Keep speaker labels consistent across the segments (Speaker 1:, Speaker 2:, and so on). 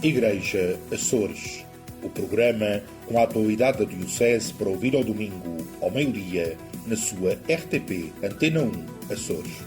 Speaker 1: Igreja Açores, o programa com a atualidade da Diocese para ouvir ao domingo, ao meio-dia, na sua RTP Antena 1 Açores.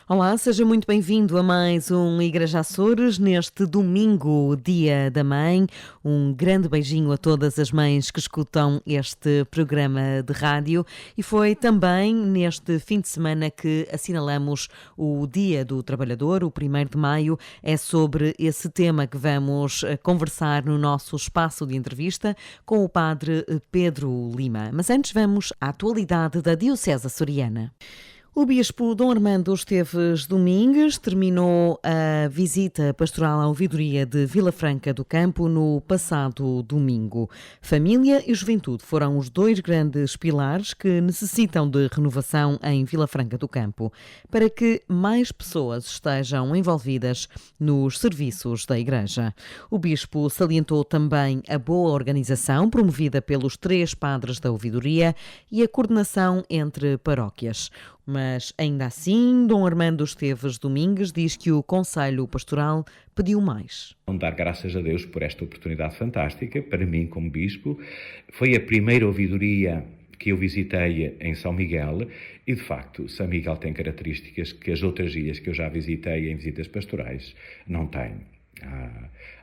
Speaker 2: Olá, seja muito bem-vindo a mais um Igreja Açores neste domingo, Dia da Mãe. Um grande beijinho a todas as mães que escutam este programa de rádio. E foi também neste fim de semana que assinalamos o Dia do Trabalhador, o 1º de maio. É sobre esse tema que vamos conversar no nosso espaço de entrevista com o Padre Pedro Lima. Mas antes vamos à atualidade da Diocese Açoriana. O Bispo Dom Armando Esteves Domingues terminou a visita pastoral à ouvidoria de Vila Franca do Campo no passado domingo. Família e juventude foram os dois grandes pilares que necessitam de renovação em Vila Franca do Campo, para que mais pessoas estejam envolvidas nos serviços da Igreja. O Bispo salientou também a boa organização promovida pelos 3 padres da ouvidoria e a coordenação entre paróquias. Mas, ainda assim, Dom Armando Esteves Domingues diz que o Conselho Pastoral pediu mais.
Speaker 3: Dar graças a Deus por esta oportunidade fantástica, para mim como Bispo. Foi a primeira ouvidoria que eu visitei em São Miguel e, de facto, São Miguel tem características que as outras ilhas que eu já visitei em visitas pastorais não têm.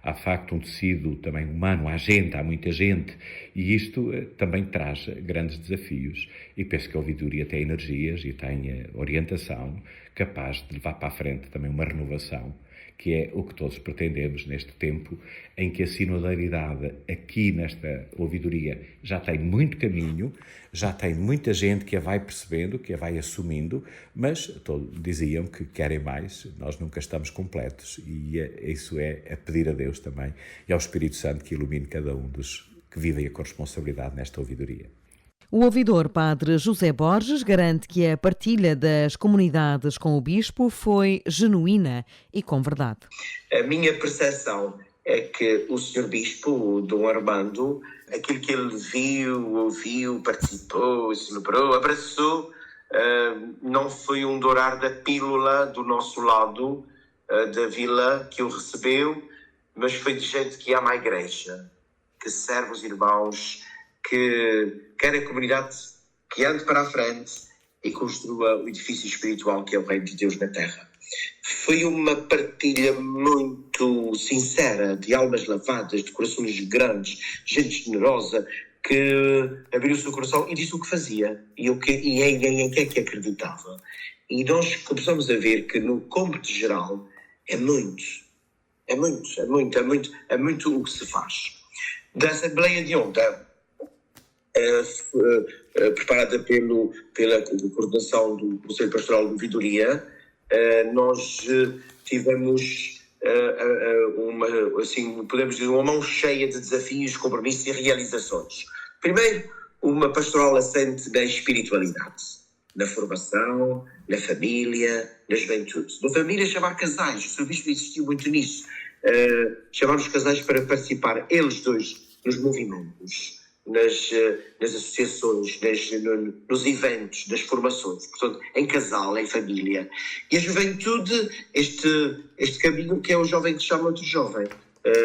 Speaker 3: Há de facto um tecido também humano, há muita gente, e isto também traz grandes desafios, e penso que a ouvidoria tem energias e tem orientação capaz de levar para a frente também uma renovação, que é o que todos pretendemos neste tempo em que a sinodalidade aqui nesta ouvidoria já tem muito caminho, já tem muita gente que a vai percebendo, que a vai assumindo, mas todos diziam que querem mais, nós nunca estamos completos, e isso é a pedir a Deus também e ao Espírito Santo que ilumine cada um dos que vivem a corresponsabilidade nesta ouvidoria.
Speaker 2: O ouvidor Padre José Borges garante que a partilha das comunidades com o Bispo foi genuína e com verdade.
Speaker 4: A minha percepção é que o Sr. Bispo, o Dom Armando, aquilo que ele viu, ouviu, participou, celebrou, abraçou, não foi um dourar da pílula do nosso lado da vila que o recebeu, mas foi de gente que ama a Igreja, que serve os irmãos, que quer a comunidade que ande para a frente e construa o edifício espiritual que é o Reino de Deus na Terra. Foi uma partilha muito sincera, de almas lavadas, de corações grandes, gente generosa, que abriu o seu coração e disse o que fazia e em que é que acreditava. E nós começamos a ver que no cômputo geral é muito o que se faz. Da Assembleia de ontem, preparada pela coordenação do Conselho Pastoral de Ouvidoria, nós tivemos podemos dizer, uma mão cheia de desafios, compromissos e realizações. Primeiro, uma pastoral assente na espiritualidade, na formação, na família, na juventude. Na família, chamar casais, o Sr. Bispo insistiu muito nisso, chamar os casais para participar, eles dois, nos movimentos, nas associações, nos eventos, nas formações, portanto, em casal, em família. E a juventude, este caminho que é o jovem que chama outro jovem,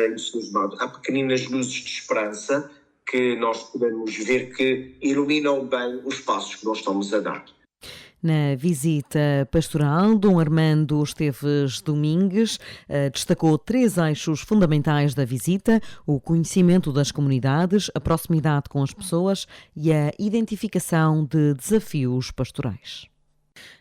Speaker 4: entusiasmado. Há pequeninas luzes de esperança que nós podemos ver que iluminam bem os passos que nós estamos a dar.
Speaker 2: Na visita pastoral, Dom Armando Esteves Domingues destacou 3 eixos fundamentais da visita: o conhecimento das comunidades, a proximidade com as pessoas e a identificação de desafios pastorais.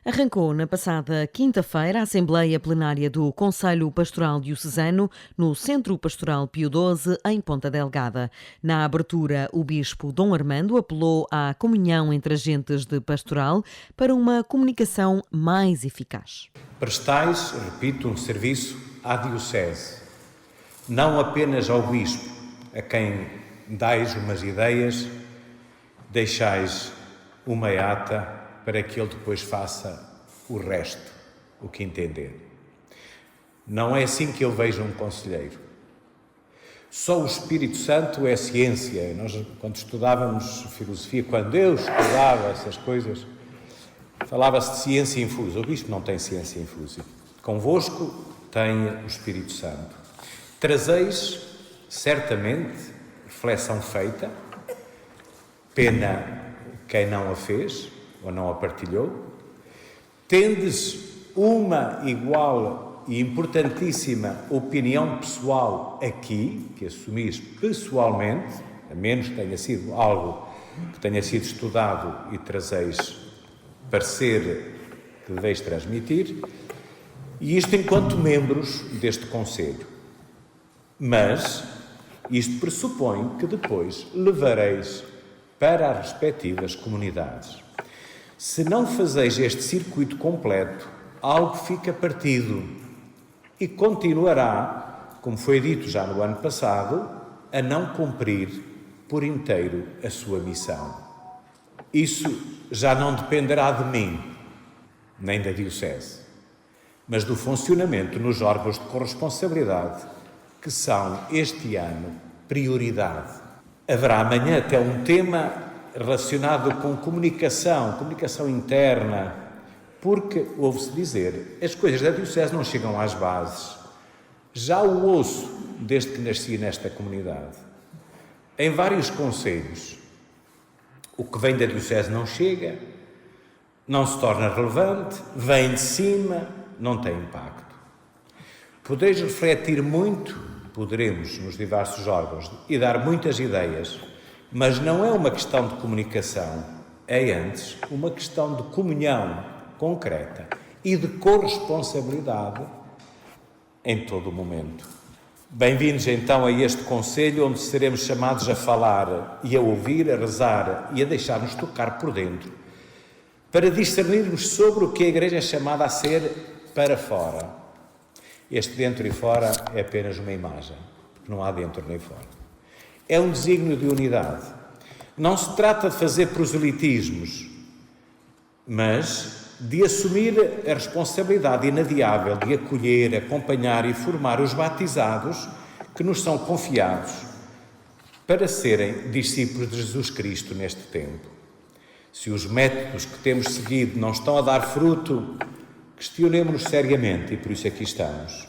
Speaker 2: Arrancou na passada quinta-feira a Assembleia Plenária do Conselho Pastoral Diocesano no Centro Pastoral Pio XII, em Ponta Delgada. Na abertura, o Bispo Dom Armando apelou à comunhão entre agentes de pastoral para uma comunicação mais eficaz.
Speaker 5: Prestais, repito, um serviço à Diocese, não apenas ao Bispo, a quem dais umas ideias, deixais uma ata para que ele depois faça o resto, o que entender. Não é assim que ele veja um conselheiro. Só o Espírito Santo é ciência. Nós, quando estudávamos filosofia, quando eu estudava essas coisas, falava-se de ciência infusa. O Bispo não tem ciência infusa. Convosco tem o Espírito Santo. Trazeis, certamente, reflexão feita, pena quem não a fez ou não a partilhou. Tendes uma igual e importantíssima opinião pessoal aqui, que assumis pessoalmente, a menos que tenha sido algo que tenha sido estudado e trazeis parecer que deveis transmitir, e isto enquanto membros deste Conselho. Mas isto pressupõe que depois levareis para as respectivas comunidades. Se não fazeis este circuito completo, algo fica partido e continuará, como foi dito já no ano passado, a não cumprir por inteiro a sua missão. Isso já não dependerá de mim, nem da Diocese, mas do funcionamento nos órgãos de corresponsabilidade, que são, este ano, prioridade. Haverá amanhã até um tema relacionado com comunicação interna, porque, ouve-se dizer, as coisas da Diocese não chegam às bases. Já o ouço desde que nasci nesta comunidade. Em vários conselhos, o que vem da Diocese não chega, não se torna relevante, vem de cima, não tem impacto. Podeis refletir muito, poderemos nos diversos órgãos, e dar muitas ideias, mas não é uma questão de comunicação, é antes uma questão de comunhão concreta e de corresponsabilidade em todo o momento. Bem-vindos então a este Conselho, onde seremos chamados a falar e a ouvir, a rezar e a deixar-nos tocar por dentro, para discernirmos sobre o que a Igreja é chamada a ser para fora. Este dentro e fora é apenas uma imagem, porque não há dentro nem fora. É um desígnio de unidade. Não se trata de fazer proselitismos, mas de assumir a responsabilidade inadiável de acolher, acompanhar e formar os batizados que nos são confiados para serem discípulos de Jesus Cristo neste tempo. Se os métodos que temos seguido não estão a dar fruto, questionemos-nos seriamente e por isso aqui estamos.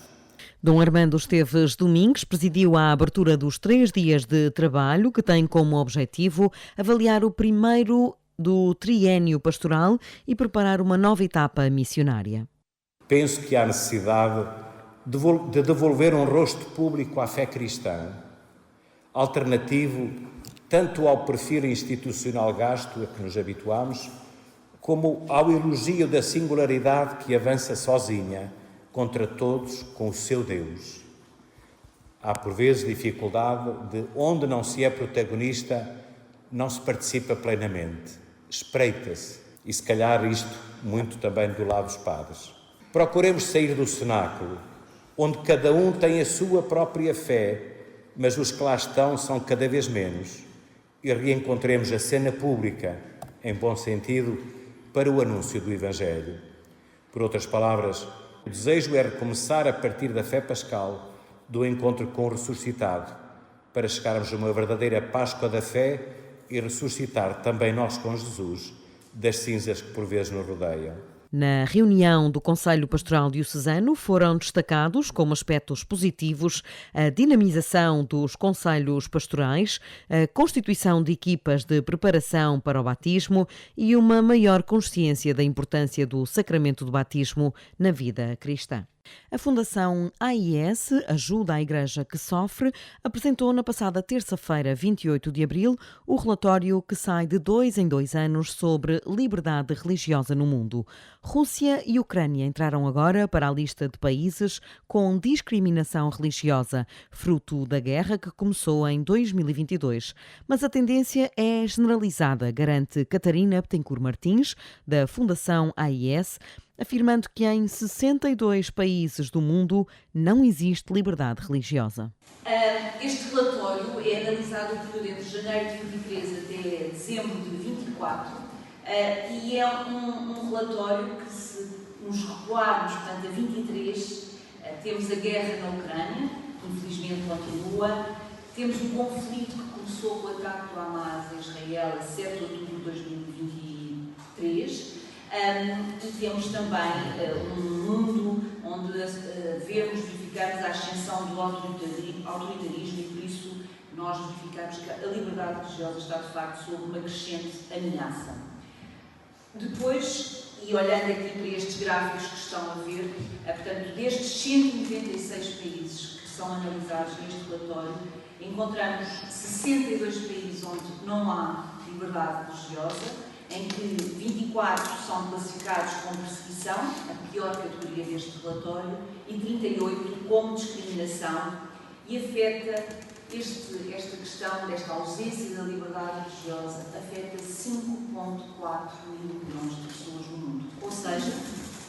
Speaker 2: Dom Armando Esteves Domingues presidiu a abertura dos 3 dias de trabalho, que tem como objetivo avaliar o primeiro do triênio pastoral e preparar uma nova etapa missionária.
Speaker 5: Penso que há necessidade de devolver um rosto público à fé cristã, alternativo tanto ao perfil institucional gasto a que nos habituamos, como ao elogio da singularidade que avança sozinha contra todos com o seu Deus. Há por vezes dificuldade de onde não se é protagonista, não se participa plenamente. Espreita-se, e se calhar isto muito também do lado dos padres. Procuremos sair do cenáculo, onde cada um tem a sua própria fé, mas os que lá estão são cada vez menos, e reencontremos a cena pública, em bom sentido, para o anúncio do Evangelho. Por outras palavras, o desejo é recomeçar a partir da fé pascal, do encontro com o ressuscitado, para chegarmos a uma verdadeira Páscoa da fé e ressuscitar também nós com Jesus das cinzas que por vezes nos rodeiam.
Speaker 2: Na reunião do Conselho Pastoral Diocesano foram destacados como aspectos positivos a dinamização dos conselhos pastorais, a constituição de equipas de preparação para o batismo e uma maior consciência da importância do sacramento do batismo na vida cristã. A Fundação AIS, Ajuda à Igreja que Sofre, apresentou na passada terça-feira, 28 de abril, o relatório que sai de 2 em 2 anos sobre liberdade religiosa no mundo. Rússia e Ucrânia entraram agora para a lista de países com discriminação religiosa, fruto da guerra que começou em 2022. Mas a tendência é generalizada, garante Catarina Betancourt Martins, da Fundação AIS, afirmando que em 62 países do mundo não existe liberdade religiosa.
Speaker 6: Este relatório é analisado no período entre janeiro de 23 até dezembro de 24 e é um relatório que, se nos recuarmos, portanto, a 23, temos a guerra na Ucrânia, que infelizmente continua, temos um conflito que começou com o ataque do Hamas a Israel a 7 de outubro de 2023, e temos também um mundo onde vemos verificamos a ascensão do autoritarismo e, por isso, nós verificamos que a liberdade religiosa está, de facto, sob uma crescente ameaça. Depois, e olhando aqui para estes gráficos que estão a ver, portanto, destes 196 países que são analisados neste relatório, encontramos 62 países onde não há liberdade religiosa, em que 24 são classificados como perseguição, a pior categoria deste relatório, e 38 como discriminação, e afeta esta questão desta ausência da liberdade religiosa, afeta 5,4 mil milhões de pessoas no mundo. Ou seja,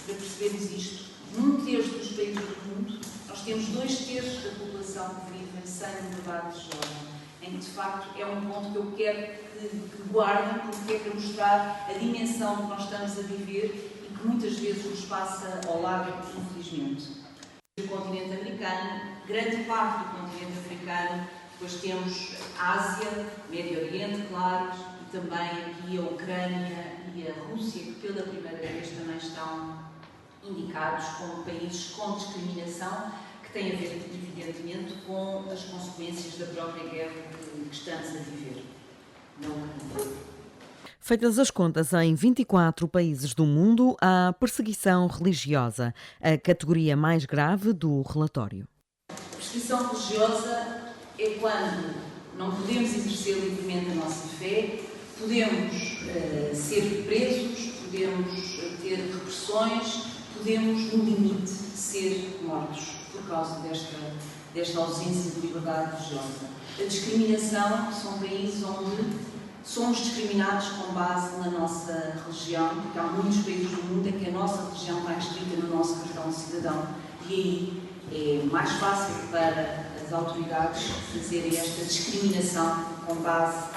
Speaker 6: para percebermos isto, num terço dos países do mundo, nós temos 2/3 da população que vive sem liberdade religiosa, em que, de facto, é um ponto que eu quero que guardem, porque é para mostrar a dimensão que nós estamos a viver e que muitas vezes nos passa ao lado, infelizmente. O continente americano, grande parte do continente africano, depois temos a Ásia, Médio Oriente, claro, e também aqui a Ucrânia e a Rússia, que pela primeira vez também estão indicados como países com discriminação, que tem a ver, evidentemente, com as consequências da própria guerra que estamos a viver na Ucrânia.
Speaker 2: Feitas as contas, em 24 países do mundo há perseguição religiosa, a categoria mais grave do relatório.
Speaker 6: A perseguição religiosa é quando não podemos exercer livremente a nossa fé, podemos ser presos, podemos ter repressões, podemos, no limite, ser mortos por causa desta ausência de liberdade religiosa. A discriminação são países onde somos discriminados com base na nossa religião, porque há muitos países do mundo em que a nossa religião está inscrita no nosso cartão de cidadão, e aí é mais fácil para as autoridades fazerem esta discriminação com base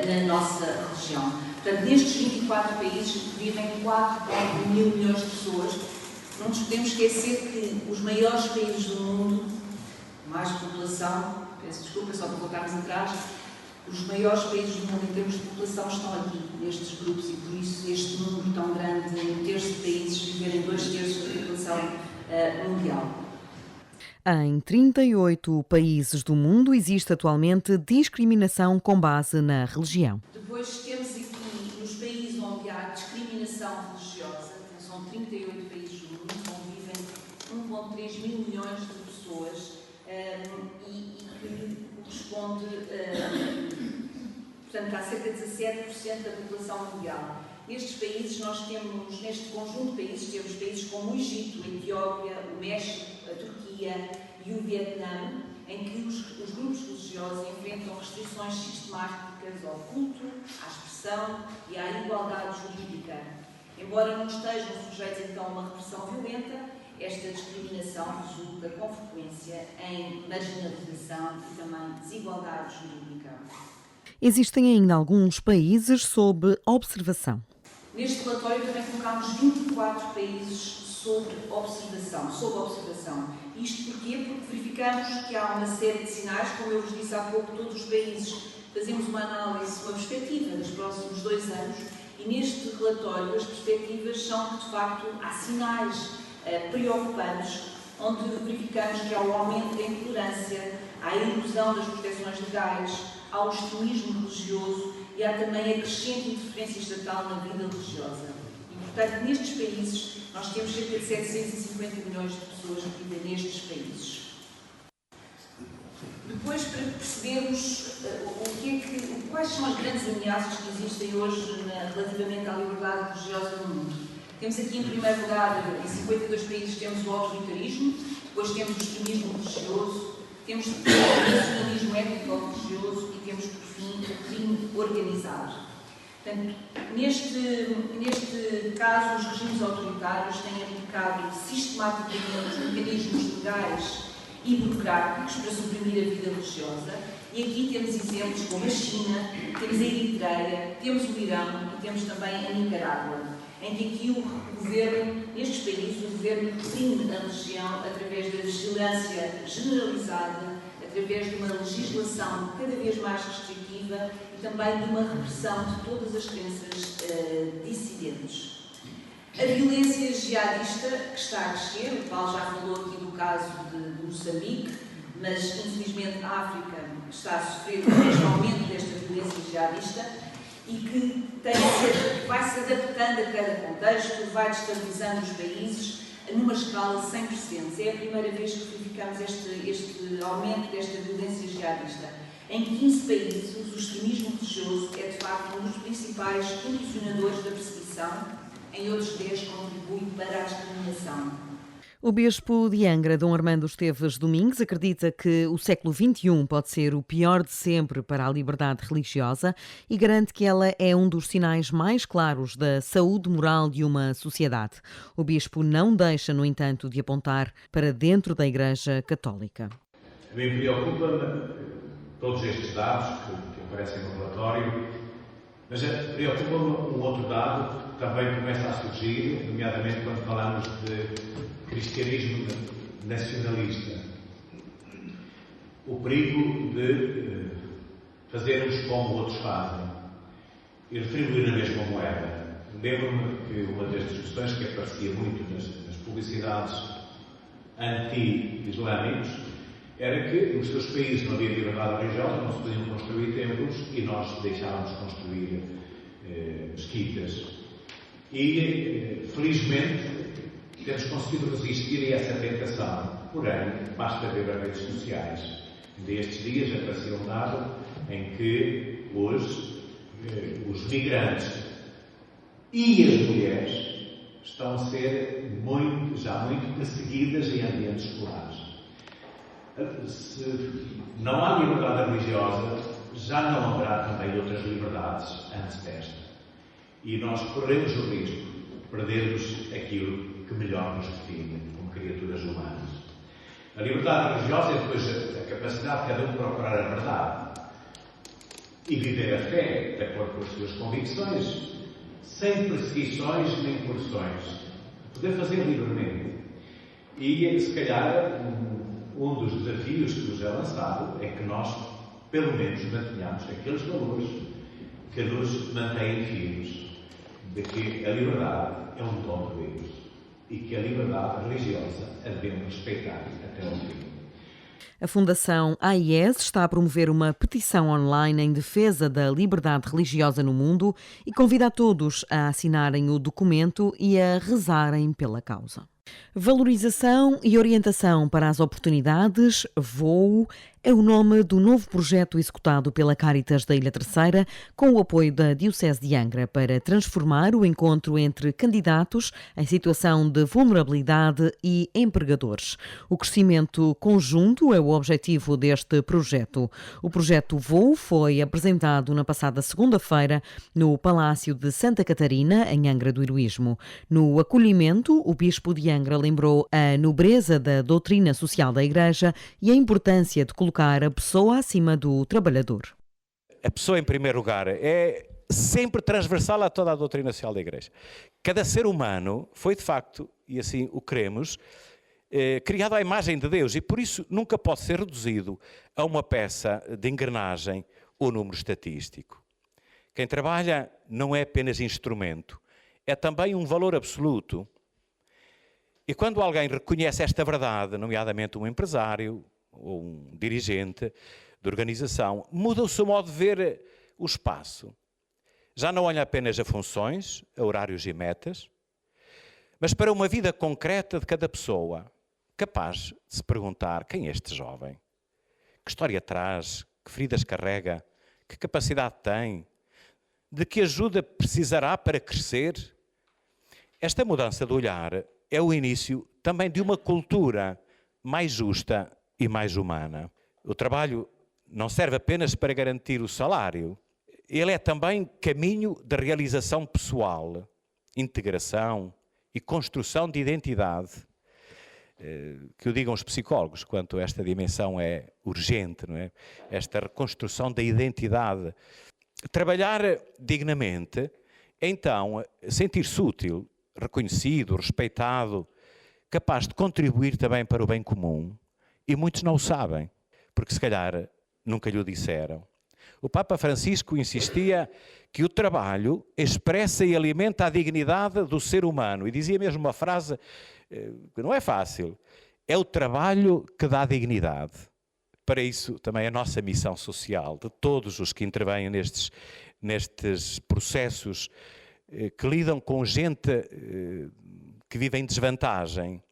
Speaker 6: na nossa religião. Portanto, nestes 24 países vivem 4,1 mil milhões de pessoas. Não nos podemos esquecer que os maiores países do mundo, mais população, peço desculpa, só para voltarmos atrás, os maiores países do mundo em termos de população estão aqui, nestes grupos, e por isso este número tão grande, um terço de países viverem 2/3 da população mundial.
Speaker 2: Em 38 países do mundo existe atualmente discriminação com base na religião.
Speaker 6: Depois temos aqui, nos países onde há discriminação religiosa, são 38 países do mundo, onde vivem 1,3 mil milhões de pessoas, e que corresponde, portanto, a cerca de 17% da população mundial. Nestes países, nós temos, neste conjunto de países, temos países como o Egito, a Etiópia, o México, a Turquia e o Vietnã, em que os grupos religiosos enfrentam restrições sistemáticas ao culto, à expressão e à igualdade jurídica. Embora não estejam sujeitos, então, a uma repressão violenta, esta discriminação resulta, com frequência, em marginalização e também desigualdade jurídica.
Speaker 2: Existem ainda alguns países sob observação.
Speaker 6: Neste relatório também colocámos 24 países sob observação. Isto porquê? Porque verificamos que há uma série de sinais, como eu vos disse há pouco, todos os países fazemos uma análise, uma perspectiva dos próximos 2 anos, e neste relatório as perspectivas são que, de facto, há sinais preocupantes, onde verificamos que há o aumento da intolerância, há a erosão das proteções legais, há o extremismo religioso e há também a crescente interferência estatal na vida religiosa. E, portanto, nestes países, nós temos cerca de 750 milhões de pessoas que vivem nestes países. Depois, para percebermos quais são as grandes ameaças que existem hoje relativamente à liberdade religiosa no mundo. Temos aqui, em primeiro lugar, em 52 países, temos o autoritarismo, depois temos o extremismo religioso, temos o nacionalismo étnico-religioso e temos, por fim, o crime organizado. Portanto, neste caso, os regimes autoritários têm aplicado sistematicamente os mecanismos legais e burocráticos para suprimir a vida religiosa, e aqui temos exemplos como a China, temos a Eritreia, temos o Irão e temos também a Nicarágua, em que aqui o governo, nestes países, o governo reprime a religião através da vigilância generalizada, através de uma legislação cada vez mais restritiva e também de uma repressão de todas as crenças dissidentes. A violência jihadista que está a crescer, o Paulo já falou aqui do caso de Moçambique, mas infelizmente a África está a sofrer este aumento desta violência jihadista e que vai se adaptando a cada contexto, vai destabilizando os países numa escala 100%. É a primeira vez que verificamos este aumento desta violência jihadista. Em 15 países, o extremismo religioso é de facto um dos principais condicionadores da perseguição. Em outros 10 contribui para a discriminação.
Speaker 2: O bispo de Angra, Dom Armando Esteves Domingues, acredita que o século XXI pode ser o pior de sempre para a liberdade religiosa e garante que ela é um dos sinais mais claros da saúde moral de uma sociedade. O bispo não deixa, no entanto, de apontar para dentro da Igreja Católica.
Speaker 5: A mim preocupa todos estes dados que aparecem no relatório, mas preocupa-me um outro dado que também começa a surgir, nomeadamente quando falamos de cristianismo nacionalista. O perigo de fazermos como outros fazem e retribuir na mesma moeda. Lembro-me que uma das discussões que aparecia muito nas publicidades anti-islâmicos era que nos seus países não havia liberdade religiosa, não se podiam construir templos e nós deixávamos construir mesquitas. E, felizmente, temos conseguido resistir a essa tentação. Porém, basta ver as redes sociais. Destes dias apareceu um dado em que hoje os migrantes e as mulheres estão a ser já muito perseguidas em ambientes escolares. Se não há liberdade religiosa, já não haverá também outras liberdades antes desta. E nós corremos o risco de perdermos aquilo que melhor nos define como criaturas humanas. A liberdade religiosa é depois a capacidade de cada um procurar a verdade e viver a fé de acordo com as suas convicções, sem perseguições nem coerções. Poder fazer livremente. E, se calhar, um dos desafios que nos é lançado é que nós, pelo menos, mantenhamos aqueles valores que nos mantêm firmes de que a liberdade é um dom de Deus e que a liberdade religiosa a devemos respeitar até ao fim.
Speaker 2: A Fundação AIES está a promover uma petição online em defesa da liberdade religiosa no mundo e convida a todos a assinarem o documento e a rezarem pela causa. Valorização e orientação para as oportunidades, VOO, é o nome do novo projeto executado pela Caritas da Ilha Terceira, com o apoio da Diocese de Angra, para transformar o encontro entre candidatos em situação de vulnerabilidade e empregadores. O crescimento conjunto é o objetivo deste projeto. O projeto VOO foi apresentado na passada segunda-feira no Palácio de Santa Catarina, em Angra do Heroísmo. No acolhimento, o Bispo de Angra lembrou a nobreza da doutrina social da Igreja e a importância de colocar a pessoa acima do trabalhador.
Speaker 5: A pessoa, em primeiro lugar, é sempre transversal a toda a doutrina social da Igreja. Cada ser humano foi, de facto, e assim o queremos, criado à imagem de Deus e, por isso, nunca pode ser reduzido a uma peça de engrenagem ou número estatístico. Quem trabalha não é apenas instrumento, é também um valor absoluto. E quando alguém reconhece esta verdade, nomeadamente um empresário ou um dirigente de organização, muda o seu modo de ver o espaço. Já não olha apenas a funções, a horários e metas, mas para uma vida concreta de cada pessoa, capaz de se perguntar: quem é este jovem? Que história traz? Que feridas carrega? Que capacidade tem? De que ajuda precisará para crescer? Esta mudança de olhar é o início também de uma cultura mais justa e mais humana. O trabalho não serve apenas para garantir o salário, ele é também caminho de realização pessoal, integração e construção de identidade. Que o digam os psicólogos, quanto esta dimensão é urgente, não é? Esta reconstrução da identidade. Trabalhar dignamente é então sentir-se útil, reconhecido, respeitado, capaz de contribuir também para o bem comum. E muitos não o sabem, porque se calhar nunca lhe o disseram. O Papa Francisco insistia que o trabalho expressa e alimenta a dignidade do ser humano. E dizia mesmo uma frase que não é fácil. É o trabalho que dá dignidade. Para isso também a nossa missão social, de todos os que intervêm nestes processos que lidam com gente que vive em desvantagem,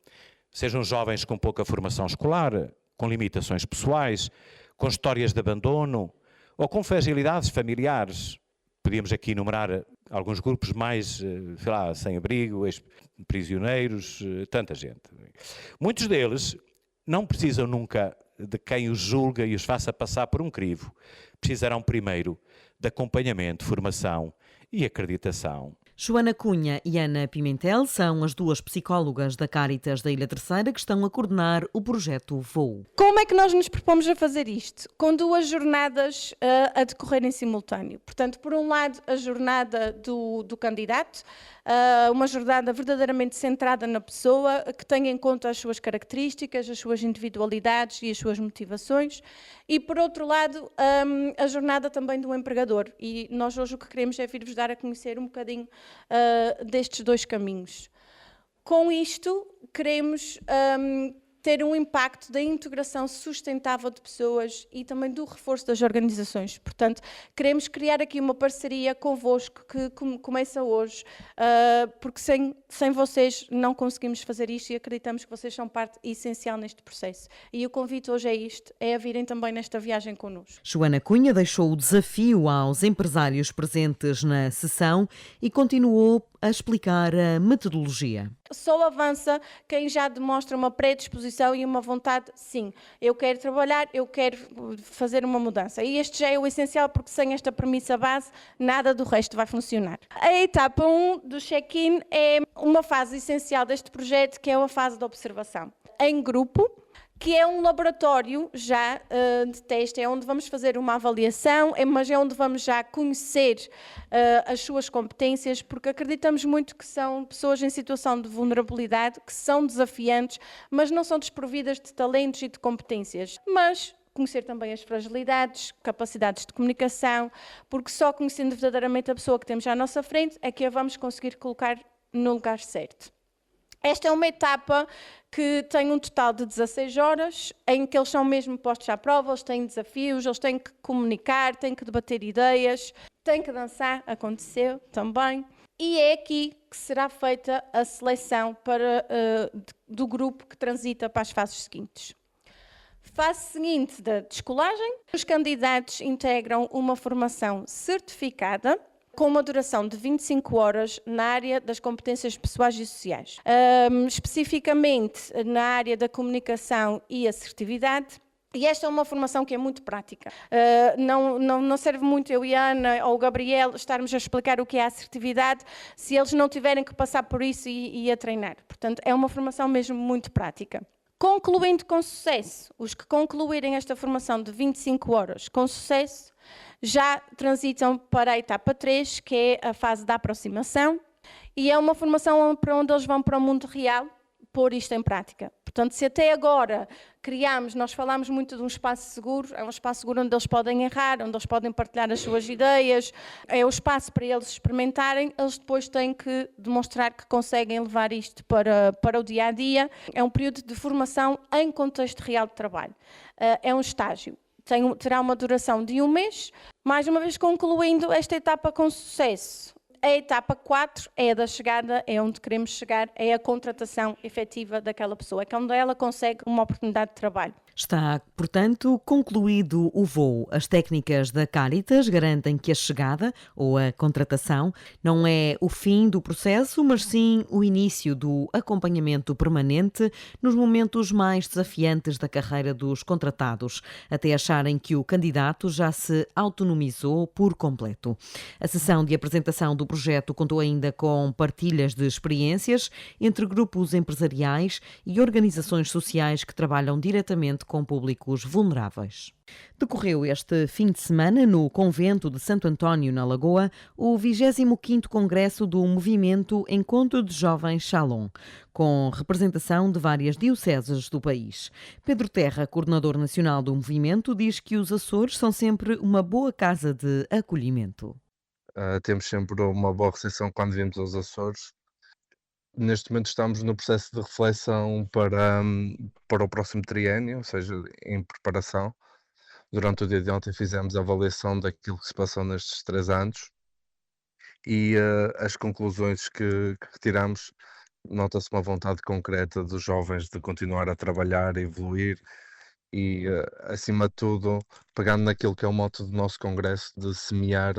Speaker 5: sejam jovens com pouca formação escolar, com limitações pessoais, com histórias de abandono ou com fragilidades familiares. Podíamos aqui enumerar alguns grupos mais, sem abrigo, prisioneiros, tanta gente. Muitos deles não precisam nunca de quem os julga e os faça passar por um crivo. Precisarão primeiro de acompanhamento, formação e acreditação.
Speaker 2: Joana Cunha e Ana Pimentel são as duas psicólogas da Cáritas da Ilha Terceira que estão a coordenar o projeto Voo.
Speaker 7: Como é que nós nos propomos a fazer isto? Com 2 jornadas a decorrer em simultâneo. Portanto, por um lado, a jornada do candidato, uma jornada verdadeiramente centrada na pessoa, que tenha em conta as suas características, as suas individualidades e as suas motivações. E, por outro lado, a jornada também do empregador. E nós hoje o que queremos é vir-vos dar a conhecer um bocadinho destes 2 caminhos. Com isto, queremos ter um impacto da integração sustentável de pessoas e também do reforço das organizações. Portanto, queremos criar aqui uma parceria convosco que começa hoje, porque sem vocês não conseguimos fazer isto e acreditamos que vocês são parte essencial neste processo. E o convite hoje é a virem também nesta viagem connosco.
Speaker 2: Joana Cunha deixou o desafio aos empresários presentes na sessão e continuou a explicar a metodologia.
Speaker 7: Só avança quem já demonstra uma predisposição e uma vontade, sim, eu quero trabalhar, eu quero fazer uma mudança. E este já é o essencial, porque sem esta premissa base, nada do resto vai funcionar. A etapa 1 do check-in é uma fase essencial deste projeto, que é a fase de observação. Em grupo, que é um laboratório já de teste, é onde vamos fazer uma avaliação, mas é onde vamos já conhecer as suas competências, porque acreditamos muito que são pessoas em situação de vulnerabilidade, que são desafiantes, mas não são desprovidas de talentos e de competências. Mas conhecer também as fragilidades, capacidades de comunicação, porque só conhecendo verdadeiramente a pessoa que temos à nossa frente é que a vamos conseguir colocar no lugar certo. Esta é uma etapa que tem um total de 16 horas, em que eles são mesmo postos à prova, eles têm desafios, eles têm que comunicar, têm que debater ideias, têm que dançar, aconteceu também. E é aqui que será feita a seleção do grupo que transita para as fases seguintes. Fase seguinte da descolagem, os candidatos integram uma formação certificada, com uma duração de 25 horas na área das competências pessoais e sociais. Especificamente na área da comunicação e assertividade. E esta é uma formação que é muito prática. Não serve muito eu e a Ana ou o Gabriel estarmos a explicar o que é a assertividade se eles não tiverem que passar por isso e a treinar. Portanto, é uma formação mesmo muito prática. Concluindo com sucesso, os que concluírem esta formação de 25 horas com sucesso, já transitam para a etapa 3, que é a fase da aproximação, e é uma formação para onde eles vão para o mundo real, pôr isto em prática. Portanto, se até agora nós falámos muito de um espaço seguro, é um espaço seguro onde eles podem errar, onde eles podem partilhar as suas ideias, é o espaço para eles experimentarem, eles depois têm que demonstrar que conseguem levar isto para o dia-a-dia. É um período de formação em contexto real de trabalho. É um estágio. Terá uma duração de 1 mês. Mais uma vez, concluindo esta etapa com sucesso, a etapa 4 é a da chegada, é onde queremos chegar, é a contratação efetiva daquela pessoa, é onde ela consegue uma oportunidade de trabalho.
Speaker 2: Está, portanto, concluído o voo. As técnicas da Cáritas garantem que a chegada ou a contratação não é o fim do processo, mas sim o início do acompanhamento permanente nos momentos mais desafiantes da carreira dos contratados, até acharem que o candidato já se autonomizou por completo. A sessão de apresentação do projeto contou ainda com partilhas de experiências entre grupos empresariais e organizações sociais que trabalham diretamente com públicos vulneráveis. Decorreu este fim de semana no Convento de Santo António, na Lagoa, o 25º Congresso do Movimento Encontro de Jovens Shalom, com representação de várias dioceses do país. Pedro Terra, coordenador nacional do movimento, diz que os Açores são sempre uma boa casa de acolhimento.
Speaker 8: Temos sempre uma boa recepção quando vimos aos Açores. Neste momento estamos no processo de reflexão para o próximo triênio, ou seja, em preparação. Durante o dia de ontem fizemos a avaliação daquilo que se passou nestes 3 anos e as conclusões que tiramos, nota-se uma vontade concreta dos jovens de continuar a trabalhar, a evoluir e, acima de tudo, pegando naquilo que é o mote do nosso congresso, de semear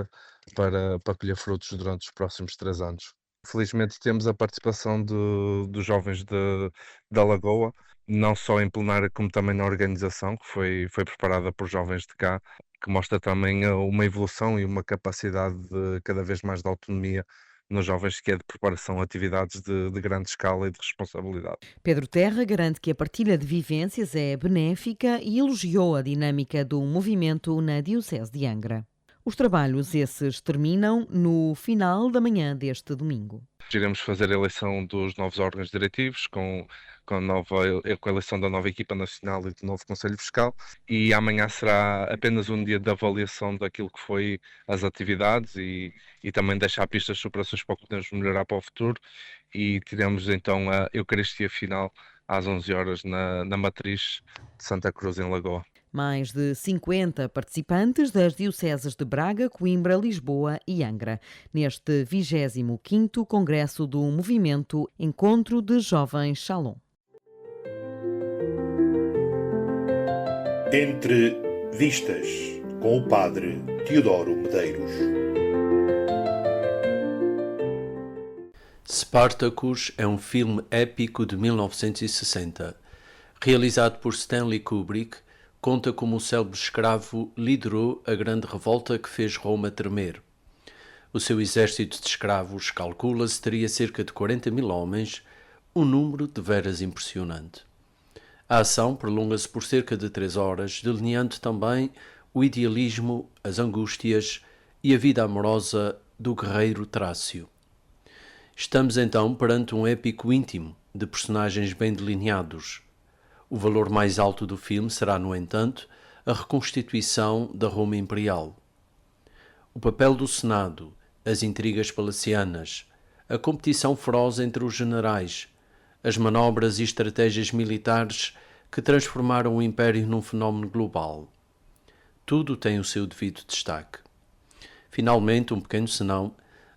Speaker 8: para colher frutos durante os próximos 3 anos. Felizmente temos a participação dos jovens da Lagoa, não só em plenário como também na organização, que foi preparada por jovens de cá, que mostra também uma evolução e uma capacidade de cada vez mais de autonomia nos jovens, que é de preparação a atividades de grande escala e de responsabilidade.
Speaker 2: Pedro Terra garante que a partilha de vivências é benéfica e elogiou a dinâmica do movimento na Diocese de Angra. Os trabalhos esses terminam no final da manhã deste domingo.
Speaker 8: Iremos fazer a eleição dos novos órgãos diretivos, com a eleição da nova equipa nacional e do novo Conselho Fiscal, e amanhã será apenas um dia de avaliação daquilo que foi as atividades e também deixar pistas de superações para o que podemos melhorar para o futuro, e teremos então a Eucaristia final às 11 horas na Matriz de Santa Cruz, em Lagoa.
Speaker 2: Mais de 50 participantes das dioceses de Braga, Coimbra, Lisboa e Angra, neste 25º Congresso do Movimento Encontro de Jovens Shalom.
Speaker 1: Entre Vistas, com o padre Teodoro Medeiros.
Speaker 9: Spartacus é um filme épico de 1960. Realizado por Stanley Kubrick, conta como o célebre escravo liderou a grande revolta que fez Roma tremer. O seu exército de escravos, calcula-se, teria cerca de 40.000 homens, um número de veras impressionante. A ação prolonga-se por cerca de 3 horas, delineando também o idealismo, as angústias e a vida amorosa do guerreiro Trácio. Estamos então perante um épico íntimo, de personagens bem delineados. O valor mais alto do filme será, no entanto, a reconstituição da Roma Imperial. O papel do Senado, as intrigas palacianas, a competição feroz entre os generais, as manobras e estratégias militares que transformaram o Império num fenómeno global. Tudo tem o seu devido destaque. Finalmente, um pequeno senão,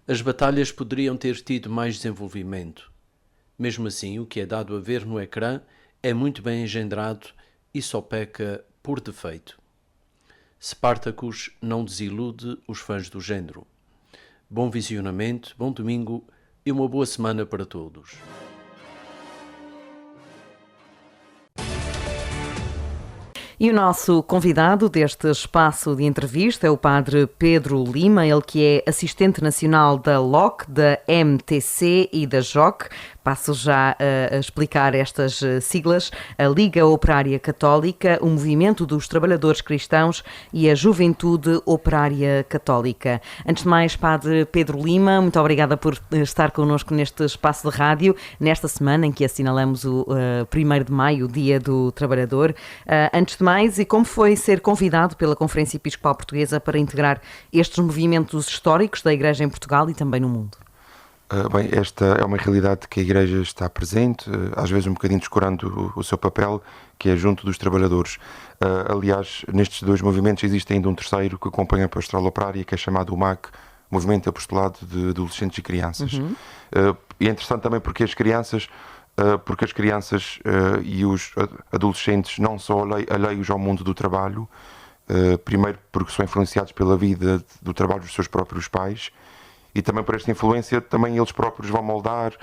Speaker 9: as batalhas poderiam ter tido mais desenvolvimento. Mesmo assim, o que é dado a ver no ecrã é muito bem engendrado e só peca por defeito. Spartacus não desilude os fãs do género. Bom visionamento, bom domingo e uma boa semana para todos.
Speaker 2: E o nosso convidado deste espaço de entrevista é o padre Pedro Lima, ele que é assistente nacional da LOC, da MTC e da JOC. Passo já a explicar estas siglas: a Liga Operária Católica, o Movimento dos Trabalhadores Cristãos e a Juventude Operária Católica. Antes de mais, padre Pedro Lima, muito obrigada por estar connosco neste espaço de rádio, nesta semana em que assinalamos o 1º de maio, o Dia do Trabalhador. Antes de mais, e como foi ser convidado pela Conferência Episcopal Portuguesa para integrar estes movimentos históricos da Igreja em Portugal e também no mundo?
Speaker 10: Bem, esta é uma realidade que a Igreja está presente, às vezes um bocadinho descurando o seu papel, que é junto dos trabalhadores. Aliás, nestes 2 movimentos existe ainda um terceiro que acompanha a pastoral operária, que é chamado o MAC, Movimento Apostolado de Adolescentes e Crianças. E é interessante também porque as crianças e os adolescentes não são alheios ao mundo do trabalho, primeiro porque são influenciados pela vida do trabalho dos seus próprios pais, e também por esta influência também eles próprios vão moldar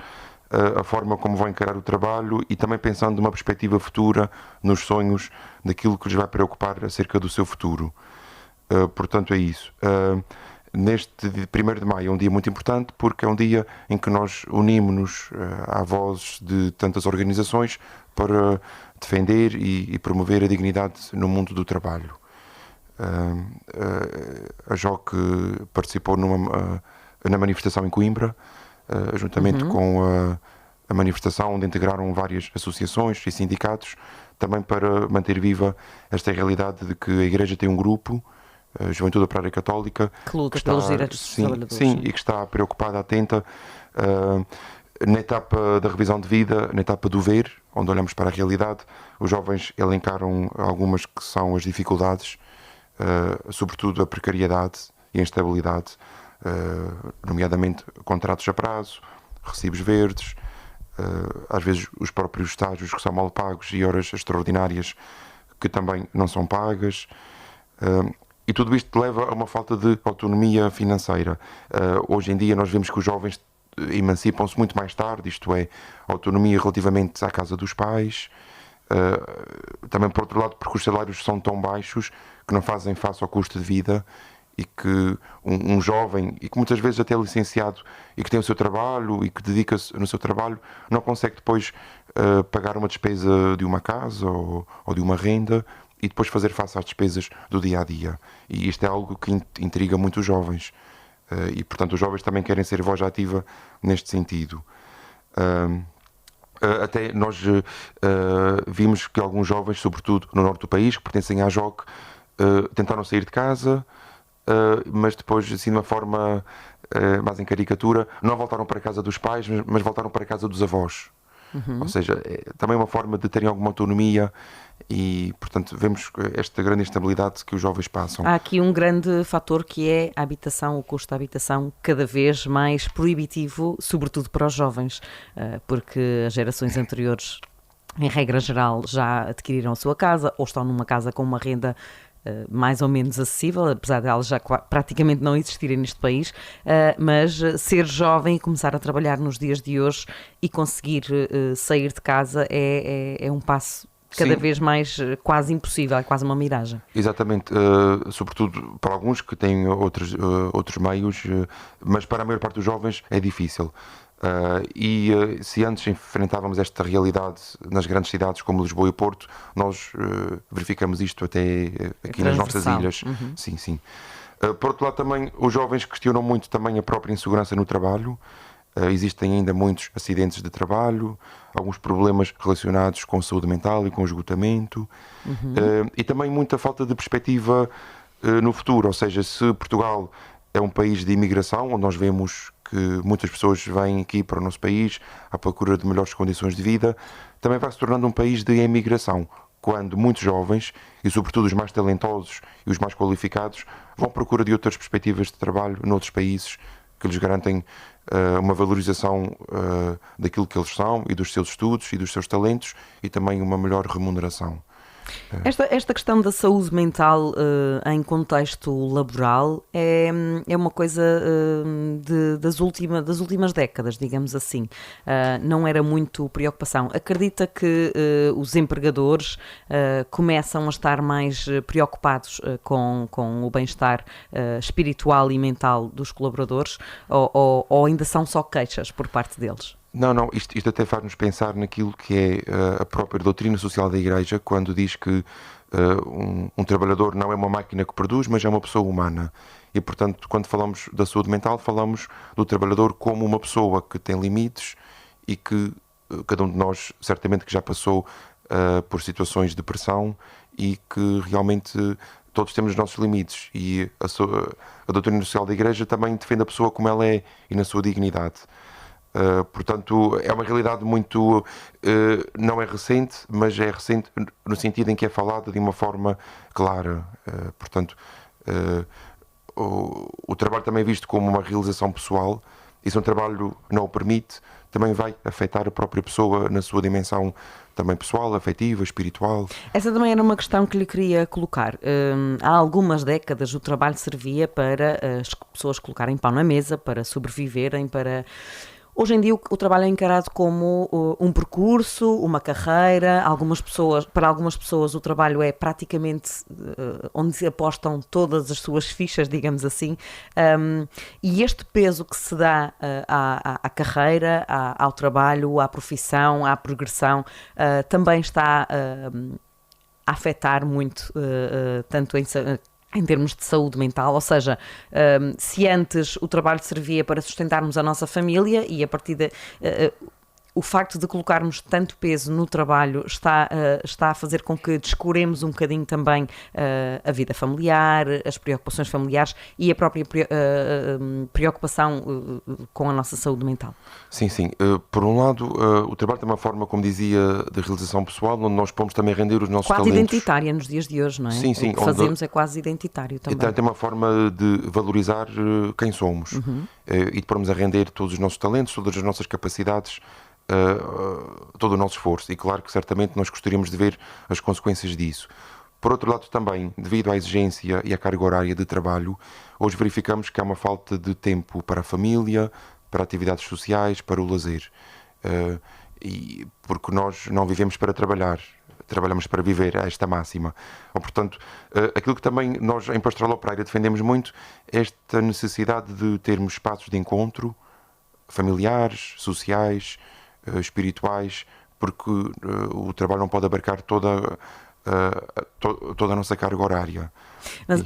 Speaker 10: a forma como vão encarar o trabalho e também pensando numa perspectiva futura, nos sonhos, daquilo que lhes vai preocupar acerca do seu futuro. Portanto, é isso. neste 1º de maio é um dia muito importante porque é um dia em que nós unimos-nos à voz de tantas organizações para defender e promover a dignidade no mundo do trabalho. A JOC participou na manifestação em Coimbra, juntamente com a manifestação onde integraram várias associações e sindicatos, também para manter viva esta realidade de que a Igreja tem um grupo, a Juventude Operária Católica,
Speaker 2: que luta pelos direitos dos trabalhadores.
Speaker 10: Sim, e que está preocupada, atenta na etapa da revisão de vida, na etapa do ver, onde olhamos para a realidade. Os jovens elencaram algumas que são as dificuldades, sobretudo a precariedade e a instabilidade, nomeadamente contratos a prazo, recibos verdes, às vezes os próprios estágios que são mal pagos e horas extraordinárias que também não são pagas, e tudo isto leva a uma falta de autonomia financeira. Hoje em dia nós vemos que os jovens emancipam-se muito mais tarde, isto é, autonomia relativamente à casa dos pais, também por outro lado porque os salários são tão baixos que não fazem face ao custo de vida, e que um jovem, e que muitas vezes até é licenciado e que tem o seu trabalho e que dedica-se no seu trabalho, não consegue depois pagar uma despesa de uma casa ou de uma renda e depois fazer face às despesas do dia a dia. E isto é algo que intriga muito os jovens, e portanto os jovens também querem ser voz ativa neste sentido. Até nós vimos que alguns jovens, sobretudo no norte do país, que pertencem à JOC, tentaram sair de casa, mas depois, assim, de uma forma mais em caricatura, não voltaram para a casa dos pais, mas voltaram para a casa dos avós. Ou seja, também uma forma de terem alguma autonomia e, portanto, vemos esta grande instabilidade que os jovens passam.
Speaker 2: Há aqui um grande fator que é a habitação, o custo da habitação cada vez mais proibitivo, sobretudo para os jovens, porque as gerações anteriores, em regra geral, já adquiriram a sua casa ou estão numa casa com uma renda mais ou menos acessível, apesar de elas já praticamente não existirem neste país, mas ser jovem e começar a trabalhar nos dias de hoje e conseguir sair de casa é um passo cada vez mais quase impossível, é quase uma miragem.
Speaker 10: Exatamente, sobretudo para alguns que têm outros meios, mas para a maior parte dos jovens é difícil. Se antes enfrentávamos esta realidade nas grandes cidades como Lisboa e Porto, nós verificamos isto até aqui nas nossas ilhas. Sim. Por outro lado, também os jovens questionam muito também a própria insegurança no trabalho. Existem ainda muitos acidentes de trabalho, alguns problemas relacionados com saúde mental e com esgotamento, e também muita falta de perspectiva no futuro. Ou seja, se Portugal é um país de imigração, onde nós vemos que muitas pessoas vêm aqui para o nosso país à procura de melhores condições de vida, também vai se tornando um país de emigração, quando muitos jovens, e sobretudo os mais talentosos e os mais qualificados, vão à procura de outras perspectivas de trabalho noutros países que lhes garantem uma valorização daquilo que eles são e dos seus estudos e dos seus talentos e também uma melhor remuneração.
Speaker 2: Esta questão da saúde mental em contexto laboral é uma coisa das últimas décadas, digamos assim. Não era muito preocupação. Acredita que os empregadores começam a estar mais preocupados com o bem-estar espiritual e mental dos colaboradores ou ainda são só queixas por parte deles?
Speaker 10: Não, isto até faz-nos pensar naquilo que é a própria doutrina social da Igreja, quando diz que um trabalhador não é uma máquina que produz, mas é uma pessoa humana. E, portanto, quando falamos da saúde mental, falamos do trabalhador como uma pessoa que tem limites e que cada um de nós, certamente, que já passou por situações de pressão e que realmente todos temos os nossos limites. E a doutrina social da Igreja também defende a pessoa como ela é e na sua dignidade. Portanto, é uma realidade muito, não é recente, mas é recente no sentido em que é falada de uma forma clara. Portanto, o trabalho também é visto como uma realização pessoal, e se um trabalho não o permite, também vai afetar a própria pessoa na sua dimensão também pessoal, afetiva, espiritual.
Speaker 2: Essa também era uma questão que lhe queria colocar. Há algumas décadas o trabalho servia para as pessoas colocarem pão na mesa, para sobreviverem, para Hoje em dia o trabalho é encarado como um percurso, uma carreira. Para algumas pessoas o trabalho é praticamente onde se apostam todas as suas fichas, digamos assim. E este peso que se dá à carreira, ao trabalho, à profissão, à progressão, também está a afetar muito, tanto em termos de saúde mental, ou seja, se antes o trabalho servia para sustentarmos a nossa família e a partir o facto de colocarmos tanto peso no trabalho está a fazer com que descuremos um bocadinho também a vida familiar, as preocupações familiares e a própria preocupação com a nossa saúde mental.
Speaker 10: Sim, sim. Por um lado, o trabalho tem uma forma, como dizia, de realização pessoal, onde nós podemos também render os nossos
Speaker 2: quase
Speaker 10: talentos.
Speaker 2: Quase identitária nos dias de hoje, não é?
Speaker 10: Sim, sim.
Speaker 2: O que fazemos é quase identitário também.
Speaker 10: Então, tem uma forma de valorizar quem somos e de pormos a render todos os nossos talentos, todas as nossas capacidades, todo o nosso esforço. E claro que certamente nós gostaríamos de ver as consequências disso. Por outro lado também, devido à exigência e à carga horária de trabalho, hoje verificamos que há uma falta de tempo para a família, para atividades sociais, para o lazer. E porque nós não vivemos para trabalhar, trabalhamos para viver, é esta máxima. Ou, portanto, aquilo que também nós em Pastoral Operária defendemos muito é esta necessidade de termos espaços de encontro familiares, sociais, espirituais, porque o trabalho não pode abarcar toda a nossa carga horária.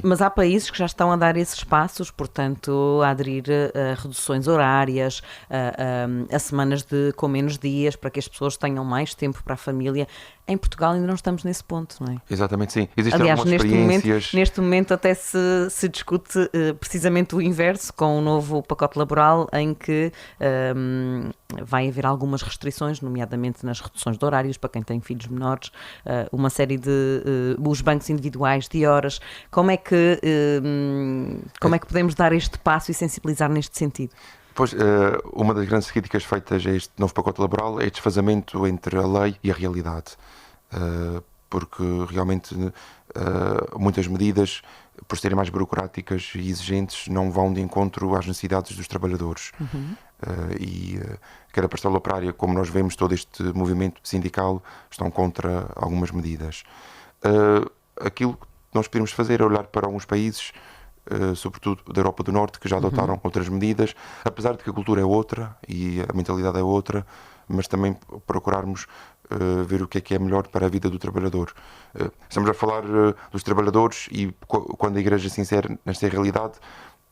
Speaker 2: Mas há países que já estão a dar esses passos, portanto, a aderir a reduções horárias, a semanas com menos dias, para que as pessoas tenham mais tempo para a família. Em Portugal ainda não estamos nesse ponto, não é?
Speaker 10: Exatamente, sim. Existem
Speaker 2: aliás,
Speaker 10: algumas experiências...
Speaker 2: neste momento até se discute precisamente o inverso, com o novo pacote laboral, em que vai haver algumas restrições, nomeadamente nas reduções de horários para quem tem filhos menores, uma série de os bancos individuais de horas. Como é que podemos dar este passo e sensibilizar neste sentido?
Speaker 10: Pois, uma das grandes críticas feitas a este novo pacote laboral é o desfazamento entre a lei e a realidade. Porque realmente muitas medidas, por serem mais burocráticas e exigentes, não vão de encontro às necessidades dos trabalhadores. Quer a Pastoral Operária, como nós vemos todo este movimento sindical, estão contra algumas medidas. Aquilo que nós podemos fazer é olhar para alguns países, sobretudo da Europa do Norte, que já adotaram outras medidas, apesar de que a cultura é outra e a mentalidade é outra, mas também procurarmos ver o que é melhor para a vida do trabalhador. Estamos a falar dos trabalhadores e quando a Igreja se insere nesta realidade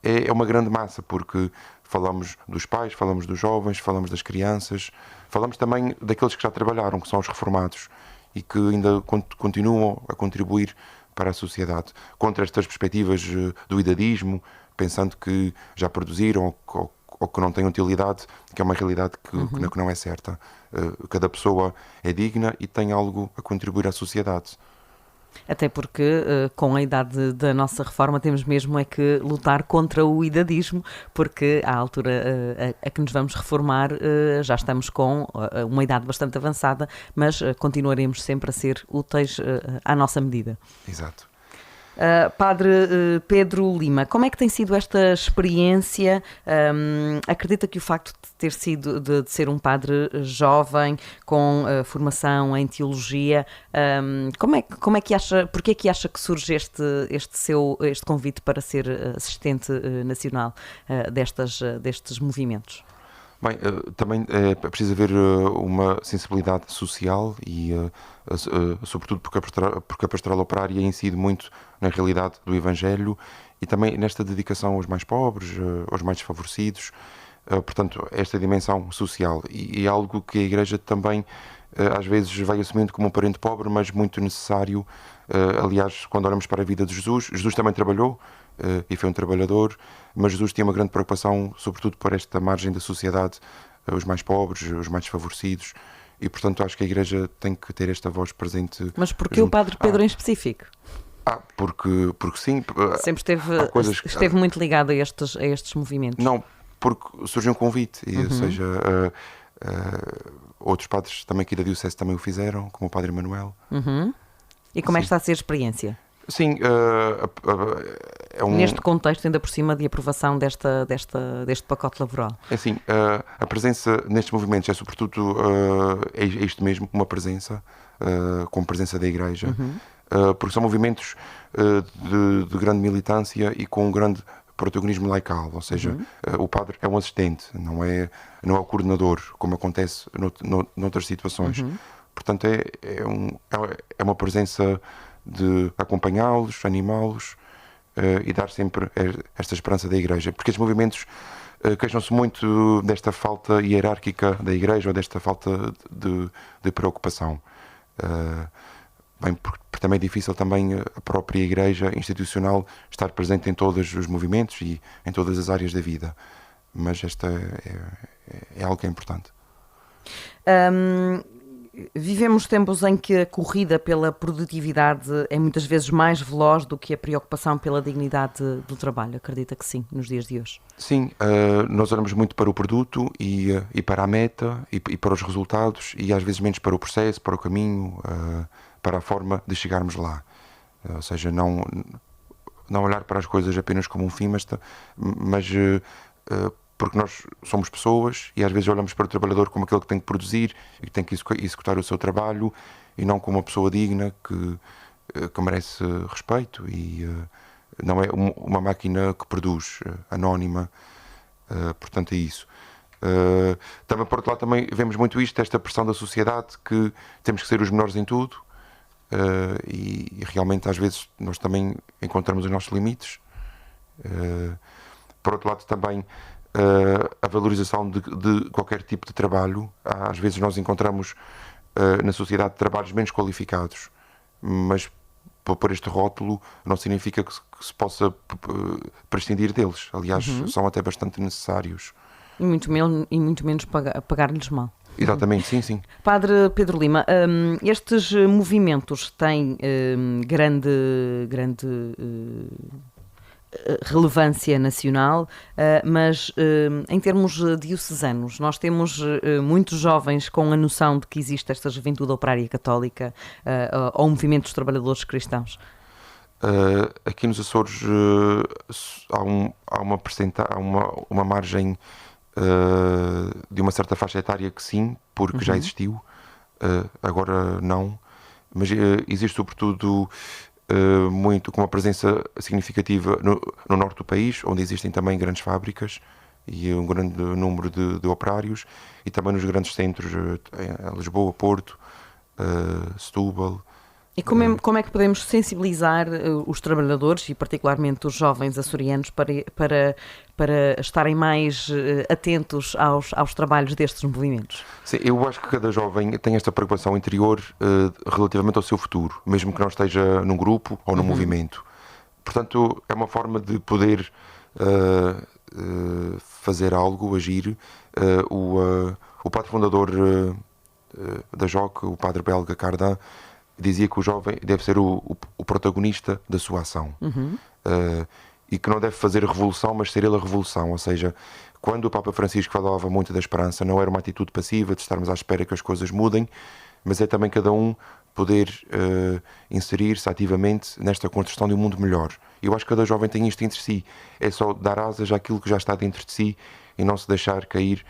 Speaker 10: é uma grande massa, porque falamos dos pais, falamos dos jovens, falamos das crianças, falamos também daqueles que já trabalharam, que são os reformados e que ainda continuam a contribuir para a sociedade, contra estas perspectivas do idadismo, pensando que já produziram ou que não têm utilidade, que é uma realidade que não é certa. Cada pessoa é digna e tem algo a contribuir à sociedade.
Speaker 2: Até porque, com a idade da nossa reforma, temos mesmo é que lutar contra o idadismo, porque à altura a que nos vamos reformar já estamos com uma idade bastante avançada, mas continuaremos sempre a ser úteis à nossa medida.
Speaker 10: Exato.
Speaker 2: Padre Pedro Lima, como é que tem sido esta experiência? Acredita que o facto de ser um padre jovem com formação em teologia, como é que acha, porque é que acha que surge este convite para ser assistente nacional destes movimentos?
Speaker 10: Bem, também é preciso haver uma sensibilidade social e, sobretudo, porque a Pastoral Operária incide muito na realidade do Evangelho e também nesta dedicação aos mais pobres, aos mais desfavorecidos. Portanto, esta dimensão social e é algo que a Igreja também, às vezes, vai assumindo como um parente pobre, mas muito necessário. Aliás, quando olhamos para a vida de Jesus também trabalhou, e foi um trabalhador, mas Jesus tinha uma grande preocupação, sobretudo por esta margem da sociedade, os mais pobres, os mais desfavorecidos, e portanto acho que a Igreja tem que ter esta voz presente.
Speaker 2: Mas porquê o Padre Pedro em específico?
Speaker 10: Porque sim.
Speaker 2: Sempre esteve muito ligado a estes movimentos?
Speaker 10: Não, porque surgiu um convite, ou seja, outros padres também aqui da Diocese também o fizeram, como o Padre Manuel.
Speaker 2: E como é que está a ser a experiência?
Speaker 10: Sim,
Speaker 2: Neste contexto, ainda por cima de aprovação deste pacote laboral.
Speaker 10: É assim, a presença nestes movimentos é sobretudo é isto mesmo, uma presença, como presença da Igreja, porque são movimentos de grande militância e com um grande protagonismo laical, ou seja, o padre é um assistente, não é o coordenador, como acontece noutras situações. Portanto, é uma presença de acompanhá-los, animá-los e dar sempre esta esperança da Igreja. Porque estes movimentos queixam-se muito desta falta hierárquica da Igreja ou desta falta de preocupação. Porque também é difícil também a própria Igreja institucional estar presente em todos os movimentos e em todas as áreas da vida. Mas esta é algo que é importante.
Speaker 2: Vivemos tempos em que a corrida pela produtividade é muitas vezes mais veloz do que a preocupação pela dignidade do trabalho. Acredita que sim, nos dias de hoje?
Speaker 10: Sim, nós olhamos muito para o produto e para a meta e para os resultados e às vezes menos para o processo, para o caminho, para a forma de chegarmos lá. Ou seja, não olhar para as coisas apenas como um fim, mas porque nós somos pessoas e às vezes olhamos para o trabalhador como aquele que tem que produzir e que tem que executar o seu trabalho e não como uma pessoa digna que merece respeito e não é uma máquina que produz, anónima, portanto é isso. Também, por outro lado, também vemos muito esta pressão da sociedade que temos que ser os melhores em tudo e realmente às vezes nós também encontramos os nossos limites. Por outro lado também a valorização de qualquer tipo de trabalho. Às vezes nós encontramos na sociedade trabalhos menos qualificados, mas por este rótulo não significa que se possa prescindir deles. Aliás, são até bastante necessários.
Speaker 2: E muito menos pagar-lhes mal.
Speaker 10: Exatamente, sim.
Speaker 2: Padre Pedro Lima, estes movimentos têm grande relevância nacional, mas em termos diocesanos, nós temos muitos jovens com a noção de que existe esta juventude operária católica ou movimento dos trabalhadores cristãos?
Speaker 10: Aqui nos Açores há uma margem de uma certa faixa etária que sim, porque já existiu, agora não, mas existe sobretudo muito com uma presença significativa no norte do país, onde existem também grandes fábricas e um grande número de operários, e também nos grandes centros, em Lisboa, Porto, Setúbal.
Speaker 2: E como é que podemos sensibilizar os trabalhadores e particularmente os jovens açorianos para estarem mais atentos aos trabalhos destes movimentos?
Speaker 10: Sim, eu acho que cada jovem tem esta preocupação interior relativamente ao seu futuro, mesmo que não esteja num grupo ou num movimento. Portanto, é uma forma de poder fazer algo, agir. O padre fundador da JOC, o padre belga Cardin, dizia que o jovem deve ser o protagonista da sua ação. E que não deve fazer a revolução, mas ser ele a revolução. Ou seja, quando o Papa Francisco falava muito da esperança, não era uma atitude passiva de estarmos à espera que as coisas mudem, mas é também cada um poder inserir-se ativamente nesta construção de um mundo melhor. Eu acho que cada jovem tem isto entre si. É só dar asas àquilo que já está dentro de si e não se deixar cair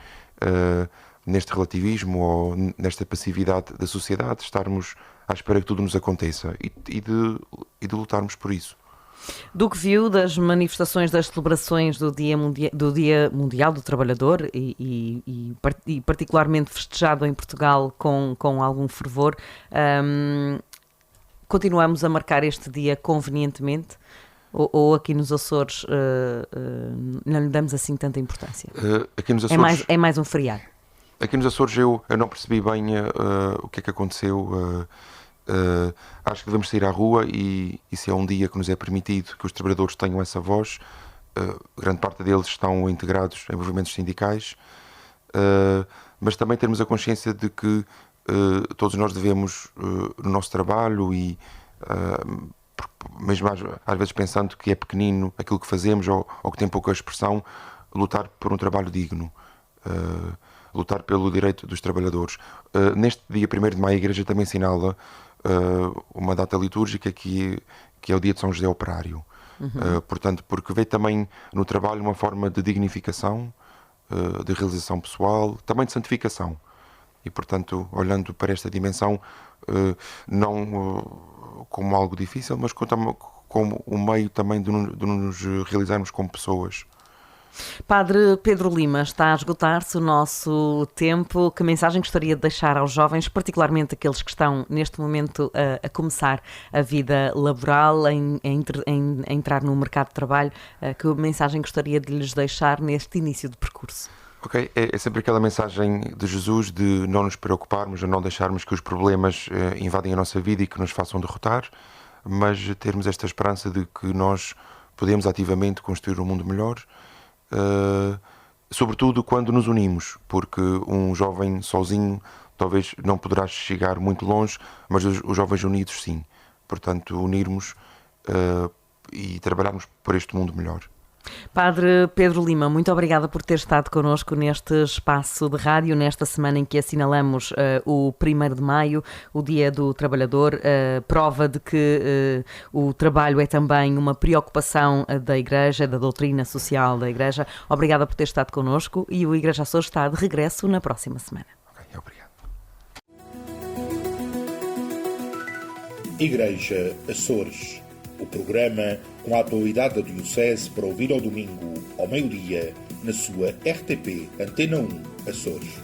Speaker 10: neste relativismo ou nesta passividade da sociedade, estarmos à espera que tudo nos aconteça e de lutarmos por isso.
Speaker 2: Do que viu das manifestações, das celebrações do Dia Mundial do Trabalhador e particularmente festejado em Portugal com algum fervor, continuamos a marcar este dia convenientemente ou aqui nos Açores não lhe damos assim tanta importância?
Speaker 10: Aqui nos Açores,
Speaker 2: é mais um feriado.
Speaker 10: Aqui nos Açores eu não percebi bem o que é que aconteceu. Acho que devemos sair à rua e se é um dia que nos é permitido que os trabalhadores tenham essa voz, grande parte deles estão integrados em movimentos sindicais, mas também termos a consciência de que todos nós devemos, no nosso trabalho e mesmo às vezes pensando que é pequenino aquilo que fazemos ou que tem pouca expressão, lutar por um trabalho digno. Lutar pelo direito dos trabalhadores. Neste dia 1º de maio a Igreja também assinala uma data litúrgica que é o dia de São José Operário. Portanto, porque vê também no trabalho uma forma de dignificação, de realização pessoal, também de santificação. E, portanto, olhando para esta dimensão, não como algo difícil, mas como um meio também de nos realizarmos como pessoas.
Speaker 2: Padre Pedro Lima, está a esgotar-se o nosso tempo. Que mensagem gostaria de deixar aos jovens, particularmente aqueles que estão neste momento a começar a vida laboral, a entrar no mercado de trabalho? Que mensagem gostaria de lhes deixar neste início de percurso?
Speaker 10: Ok, é sempre aquela mensagem de Jesus de não nos preocuparmos, de não deixarmos que os problemas invadem a nossa vida e que nos façam derrotar, mas termos esta esperança de que nós podemos ativamente construir um mundo melhor, sobretudo quando nos unimos, porque um jovem sozinho talvez não poderá chegar muito longe, mas os jovens unidos sim. Portanto, unirmos e trabalharmos por este mundo melhor.
Speaker 2: Padre Pedro Lima, muito obrigada por ter estado connosco neste espaço de rádio, nesta semana em que assinalamos o 1º de maio, o Dia do Trabalhador, prova de que o trabalho é também uma preocupação da Igreja, da doutrina social da Igreja. Obrigada por ter estado connosco e o Igreja Açores está de regresso na próxima semana.
Speaker 10: Ok, obrigado.
Speaker 1: Igreja Açores, o programa com a atualidade da Diocese para ouvir ao domingo, ao meio-dia, na sua RTP Antena 1 Açores.